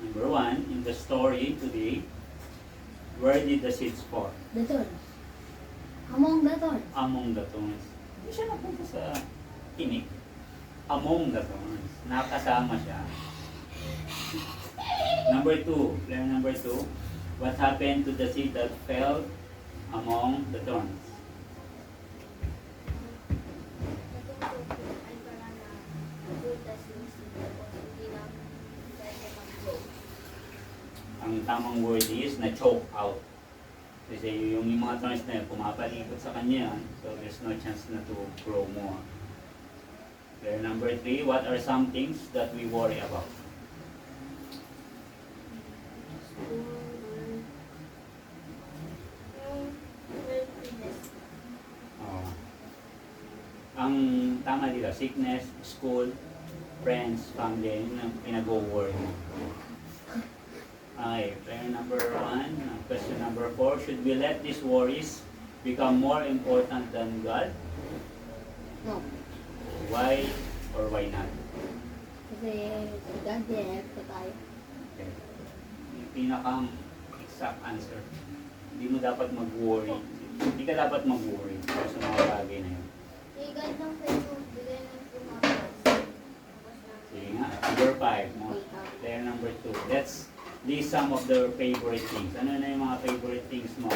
Number one, in the story today, where did the seeds fall? The thorns. Among the thorns. Among the thorns. Hindi siya napunta sa tinik. Among the thorns. Nakasama siya. Number two, player number two, what happened to the seed that fell among the thorns? Ang tamang word is na-choke out. Kasi yung mga thorns na yun, pumapalikot sa kanya yan, so there's no chance na to grow more. Player number three, what are some things that we worry about? Oh. Ang tama dito, sickness, school, friends, family, yun ang pinag-worry mo. Okay, player number one, question number four, should we let these worries become more important than God? No. Why or why not? Kasi si God, help ko tayo. Okay. Yung pinakang exact answer. Hindi mo dapat mag-worry. Hindi ka dapat mag-worry sa mga bagay na yun. I-guide lang sa'yo, bigay ng tumakas. Sige nga, number five, mo. Player number two. Let's list some of their favorite things. Ano na yung mga favorite things mo?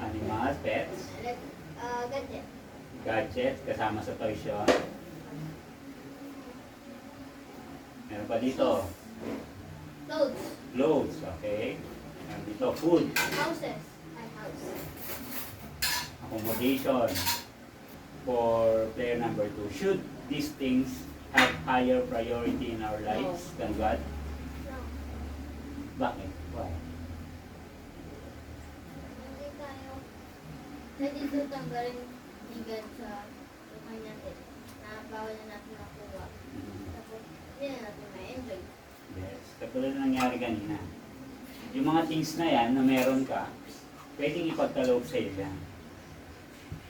Animals, pets, Gadget. gadgets, kasama sa toy shop. Meron pa dito, Clothes. clothes, okay. Meron dito, food, Houses. Ay, house. accommodation. For player number two, should these things have higher priority in our lives than God? No. Bakit? Why? Hindi tayo. Pwede ito tanggalin bigat sa buhay natin. Na bawal na natin makuha. Tapos, hindi na natin ma-enjoy. Yes. Katulad na nangyari kanina. Yung mga things na yan na meron ka, pwedeng ipagkaloob sa iyo yan.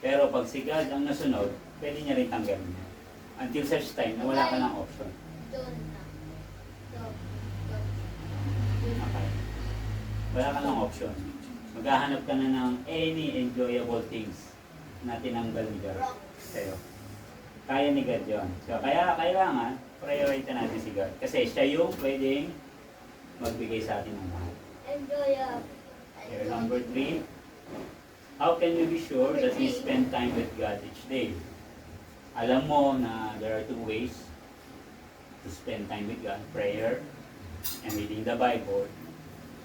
Pero pag si God ang nasunod, pwede niya rin tanggalin yan. Until such time na wala ka ng option. Doon na. Doon. Okay. Wala ka ng option. Maghahanap ka na ng any enjoyable things na tinanggal ni God sa'yo. Kaya ni God yun. So, kaya kailangan priority natin si God. Kasi siya yung pwedeng magbigay sa atin ng lahat. Enjoy. Okay, number three, how can you be sure that you spend time with God each day? Alam mo na there are two ways to spend time with God, prayer and reading the Bible.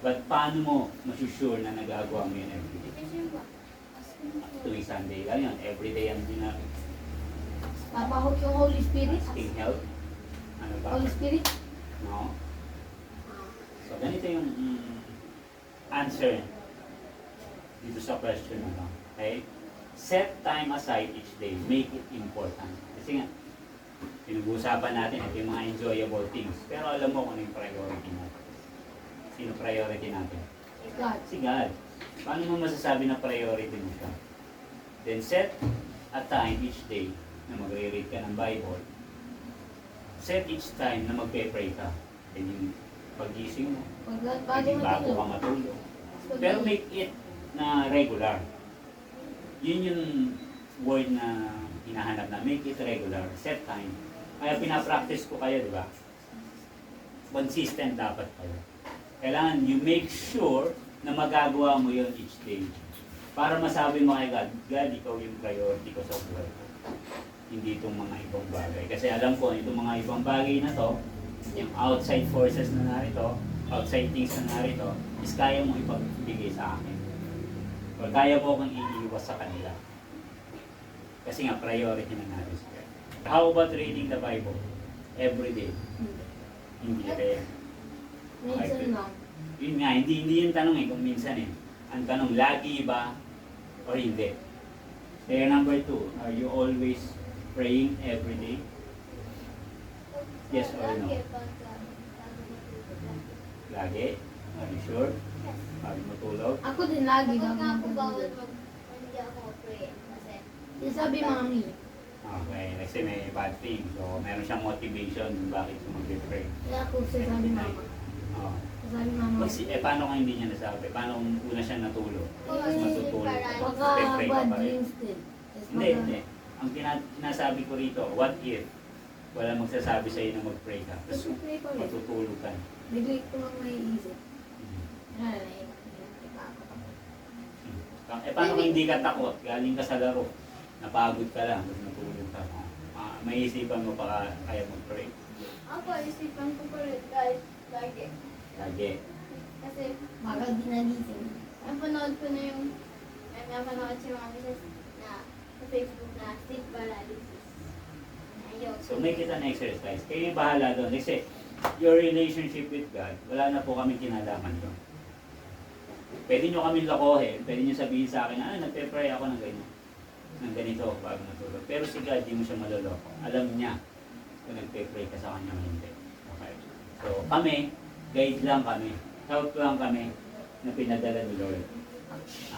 But paano mo masusure na nagagawa mo yun everyday? Tuwing Sunday lang yun, everyday ang ginagawa. Papahok yung Holy Spirit. Asking help. Ano ba? Holy Spirit. No? So, ganito yung answer dito sa question na lang. Okay? Set time aside each day. Make it important. Kasi nga, pinag-uusapan natin ito yung mga enjoyable things. Pero alam mo kung ano yung priority natin. Sino priority natin? God. Si God. Paano mo masasabi na priority mo siya? Then set a time each day na magre-read ka ng Bible. Set each time na magpe-pray ka. Then yung pag-gising mo, Bago pwedeng bago ka matulog. matulog. Pero make it na regular. Yun yung word na hinahanap na, make it regular, set time. Kaya pinapractice ko kayo, di ba? Consistent dapat kayo. Kailangan you make sure na magagawa mo yun each day. Para masabi mo kay God, God, ikaw yung priority ko sa buhay ko. Hindi itong mga ibang bagay. Kasi alam ko, itong mga ibang bagay na to, yung outside forces na narito, outside things na narito, is kaya mo ipagbigay sa akin. O kaya mo kong iiwas sa kanila. Kasi nga, priority na natin sila. How about reading the Bible? Every day. Hindi rin. Minsan lang. Yun nga, hindi yung tanong kung minsan Ang tanong, lagi ba o hindi? Player number two, are you always praying every day? Yes or no? Lagi? Are you sure? Bago matulog? Ako din lagi Kapag bago ako bawal matulog. hindi ako pray. Kasi, Yung sabi mami, Okay, kasi may bad thing. So, meron siyang motivation kung bakit siya mag-pray. Kaya ako sasabi mama. Oh. Sasabi mama. Paano kung hindi niya nasabi? Paano kung una siya natulog? Tapos matutulog ka. Baka Pe-pray ka bad pa rin. dreams din. Tapos Hindi, baka- hindi. Ang sinasabi ko rito, what if wala magsasabi sa'yo na mag-pray ka? Tapos Tapos pray pa rin. matutulog ka. Bigla ko lang may isip. Hmm. Wala na yun. Ipakot ako. Paano kung hindi ka takot? Galing ka sa laro. Napagod ka lang, tapos natulog ka. May isipan mo pa kaya mag-pray. Ako, isipan ko pa rin kahit lagi. Lagi. Kasi, Baka di nagising. napanood ko na yung, napanood si mga misis na sa Facebook na sleep paralysis. Ayaw. So make it an exercise. Kayo yung bahala doon. Kasi your relationship with God, wala na po kami kinalaman doon. Pwede nyo kami lokohin. Pwede nyo sabihin sa akin, nagpe-pray ako ng ganyan. Ng ganito bago natulog. Pero si God, di mo siya maloloko. Alam niya kung nagpe-pray ka sa kanya o hindi. Okay. So kami, guide lang kami. Help lang kami na pinadala ni Lord.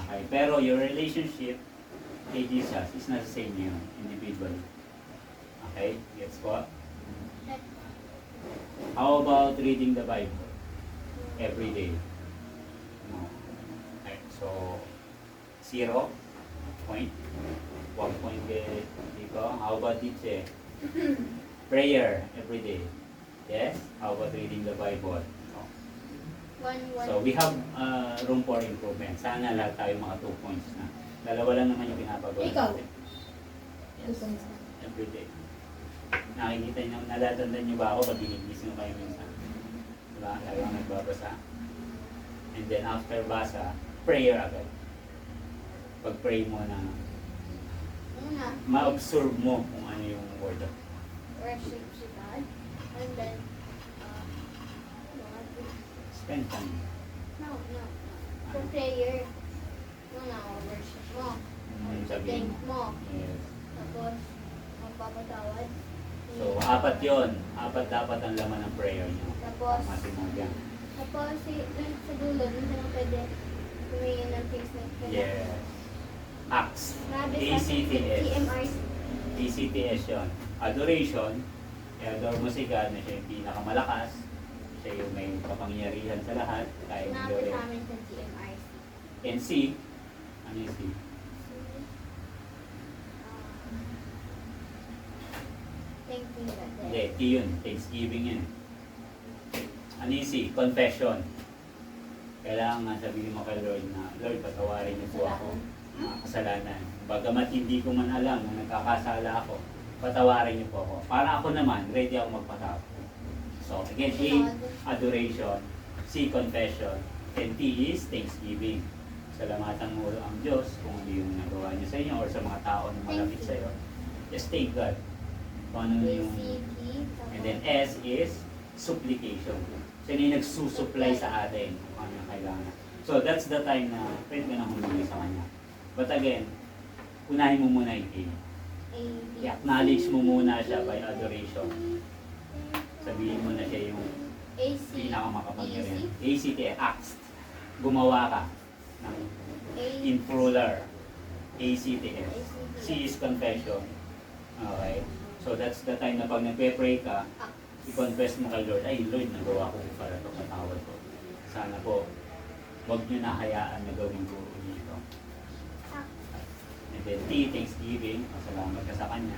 Okay. Pero your relationship kay Jesus is not the same yun, individually. Okay? Gets what? How about reading the Bible every day? No. Okay, so 0 point. 1 point dito. How about dito? Prayer every day. Yes? How about reading the Bible? No. One. So we have room for improvement. Sana lahat tayo mga 2 points na. Dalawa lang naman yung pinapagawa Ikaw? natin. Yes. Every day. Nakikita niyo, nalatandaan niyo ba ako pag ginigising kayo minsan? Diba? Lagi ako nagbabasa. And then after basa, prayer agad. Pag-pray mo na, Una, ma-observe mo kung ano yung word of worship si God. And then, spend time. no. For prayer, una, worship mo. Yung sabihin Thank mo. Yes. Tapos, magpapatawad. So, 4 yun. 4 dapat ang laman ng prayer niyo. Tapos, Mati mo dyan. tapos dun sa dulo, dun sa nang pwede tumingin ng things na pwede. Yes. Acts. Grabe sa ACTS. TMRC. ACTS yun. Adoration. I-adore mo si God na siya yung pinakamalakas. Siya yung may kapangyarihan sa lahat. Kaya Sinabi i-adore. sa amin sa TMRC. And C. Ano yung C? Thank you, God. Hindi, T yun. Thanksgiving yun. Ano yung C? Confession. Kailangan sabihin mo kay Lord na, Lord, patawarin niyo po ako mga kasalanan. Bagamat hindi ko man alam na nagkakasala ako, patawarin niyo po ako. Para ako naman, ready ako magpatawad. So again, A, adoration. C, confession. And T is thanksgiving. Salamatan mo ang Diyos kung ano yung nagawa niya sa inyo or sa mga tao na malapit sa iyo. Just thank God. Kung ano yung... ACT. And then S is supplication. Siya na yung nagsusupply sa atin kung ano yung kailangan. So that's the time na pwede ka na humingi sa Kanya. But again, unahin mo muna yung A. I-acknowledge mo muna siya by adoration. Sabihin mo na siya yung pinakamakapangyarihan. ACT, acts. Gumawa ka ng in plural. ACTS. C is confession. Okay? So that's the time na pag nagpe-pray ka, i-confess mo kay Lord, ay Lord, nagawa ko para ito, patawad ko. Sana po, huwag niyo na hayaan na gawin ko dito. And then T, thanksgiving, masalamat ka sa Kanya.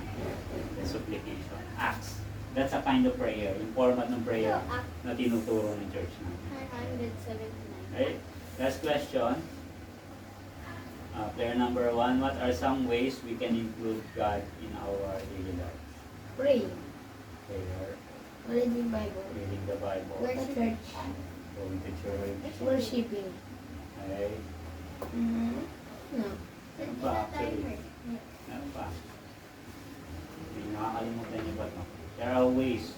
Then supplication, acts. That's a kind of prayer, yung format ng prayer na tinuturo ng church natin. 979. Right? Last question. Player number 1, what are some ways we can include God in our daily life? Pray. Prayer, Reading Bible. reading the Bible, Go to church. going to church, Worshipping. okay? No. Ano pa actually? Ano pa? May nakakalimutan niyo ba ito? There are ways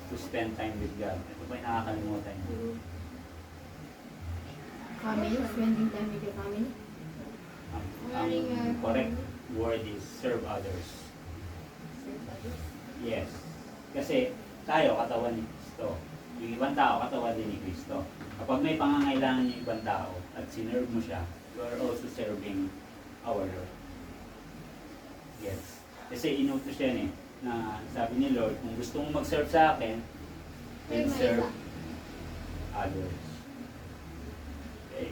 to spend time with God. Ito pa yung nakakalimutan niyo. Family. Spending time with your family. Ang correct word is serve others. Yes. Kasi tayo, katawan ni Kristo. Yung ibang tao, katawan din ni Kristo. Kapag may pangangailangan yung ibang tao at sinerve mo siya, you are also serving our Lord. Yes. Kasi inutos yan eh, na sabi ni Lord, kung gusto mong mag-serve sa akin, then Serve mo serve iba. others. Okay.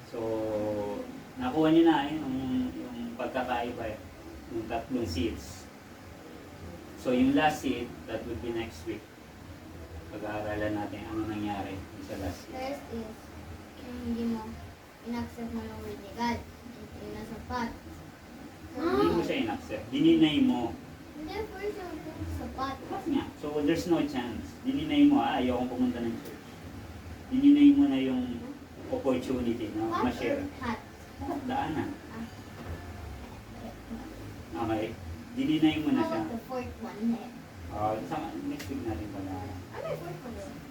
So, nakuha niyo na yung pagkakaiba eh, yung tatlong seats. So, yung last seat, that would be next week. Pag-aaralan natin ano nangyari sa last seat. First is, yung hindi mo, in-accept mo yung word ni God. Hindi na sapat. Hindi mo siya in-accept. Dininay mo. Hindi, first yung sapat. Bakit nga? So, there's no chance. Dininay mo, ayokong pumunta ng church. Dininay mo na yung opportunity na Hot ma-share. or hot? Daanan. Ah. Okay. Dininay mo na How siya. about the fourth one? Eh? Next week natin pala. Ano yung fourth one?